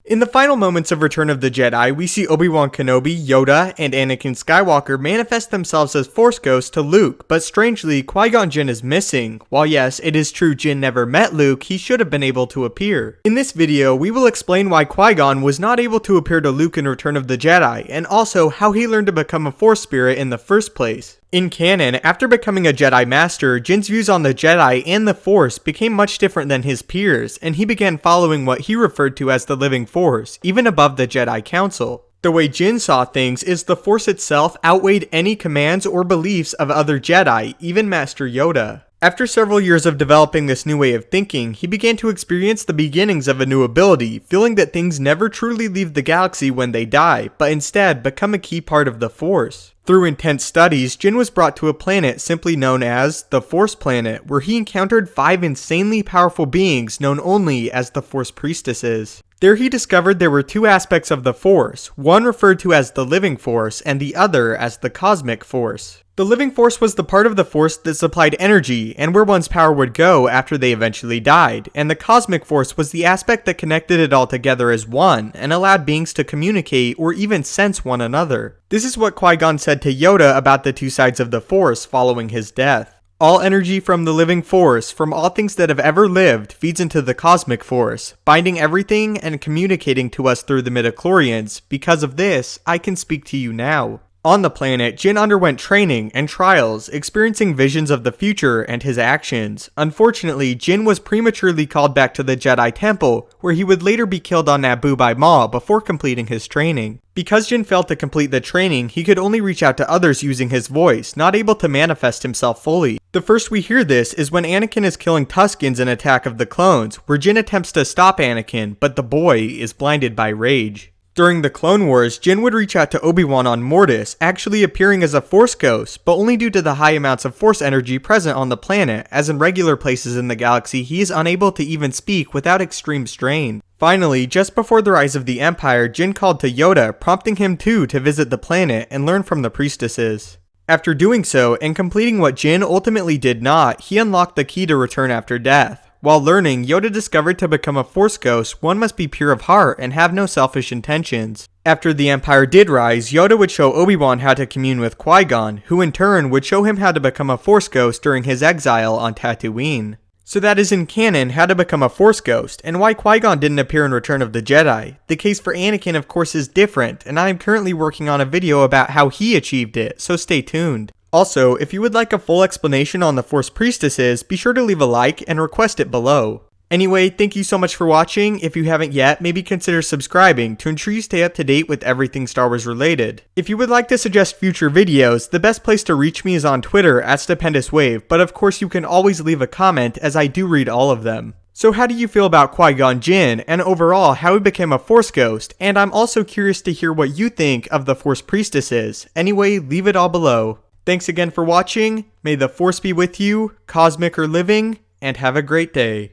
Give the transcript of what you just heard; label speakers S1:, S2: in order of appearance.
S1: In the final moments of Return of the Jedi, we see Obi-Wan Kenobi, Yoda, and Anakin Skywalker manifest themselves as Force ghosts to Luke, but strangely, Qui-Gon Jinn is missing. While yes, it is true Jinn never met Luke, he should have been able to appear. In this video, we will explain why Qui-Gon was not able to appear to Luke in Return of the Jedi, and also how he learned to become a Force spirit in the first place. In canon, after becoming a Jedi Master, Jinn's views on the Jedi and the Force became much different than his peers, and he began following what he referred to as the Living Force, even above the Jedi Council. The way Jinn saw things is the Force itself outweighed any commands or beliefs of other Jedi, even Master Yoda. After several years of developing this new way of thinking, he began to experience the beginnings of a new ability, feeling that things never truly leave the galaxy when they die, but instead become a key part of the Force. Through intense studies, Jinn was brought to a planet simply known as the Force Planet, where he encountered 5 insanely powerful beings known only as the Force Priestesses. There he discovered there were 2 aspects of the Force, one referred to as the Living Force and the other as the Cosmic Force. The Living Force was the part of the Force that supplied energy and where one's power would go after they eventually died, and the Cosmic Force was the aspect that connected it all together as one and allowed beings to communicate or even sense one another. This is what Qui-Gon said to Yoda about the 2 sides of the Force following his death. All energy from the Living Force, from all things that have ever lived, feeds into the Cosmic Force, binding everything and communicating to us through the midichlorians. Because of this, I can speak to you now. On the planet, Jinn underwent training and trials, experiencing visions of the future and his actions. Unfortunately, Jinn was prematurely called back to the Jedi Temple, where he would later be killed on Naboo by Maul before completing his training. Because Jinn failed to complete the training, he could only reach out to others using his voice, not able to manifest himself fully. The first we hear this is when Anakin is killing Tuskens in Attack of the Clones, where Jinn attempts to stop Anakin, but the boy is blinded by rage. During the Clone Wars, Jinn would reach out to Obi-Wan on Mortis, actually appearing as a Force ghost, but only due to the high amounts of Force energy present on the planet, as in regular places in the galaxy he is unable to even speak without extreme strain. Finally, just before the rise of the Empire, Jinn called to Yoda, prompting him too to visit the planet and learn from the priestesses. After doing so, and completing what Jinn ultimately did not, he unlocked the key to return after death. While learning, Yoda discovered to become a Force ghost, one must be pure of heart and have no selfish intentions. After the Empire did rise, Yoda would show Obi-Wan how to commune with Qui-Gon, who in turn would show him how to become a Force ghost during his exile on Tatooine. So that is in canon how to become a Force ghost, and why Qui-Gon didn't appear in Return of the Jedi. The case for Anakin of course is different, and I am currently working on a video about how he achieved it, so stay tuned. Also, if you would like a full explanation on the Force Priestesses, be sure to leave a like and request it below. Anyway, thank you so much for watching. If you haven't yet, maybe consider subscribing to ensure you stay up to date with everything Star Wars related. If you would like to suggest future videos, the best place to reach me is on Twitter at StupendousWave, but of course you can always leave a comment as I do read all of them. So how do you feel about Qui-Gon Jinn, and overall how he became a Force ghost? And I'm also curious to hear what you think of the Force Priestesses. Anyway, leave it all below. Thanks again for watching, may the Force be with you, cosmic or living, and have a great day.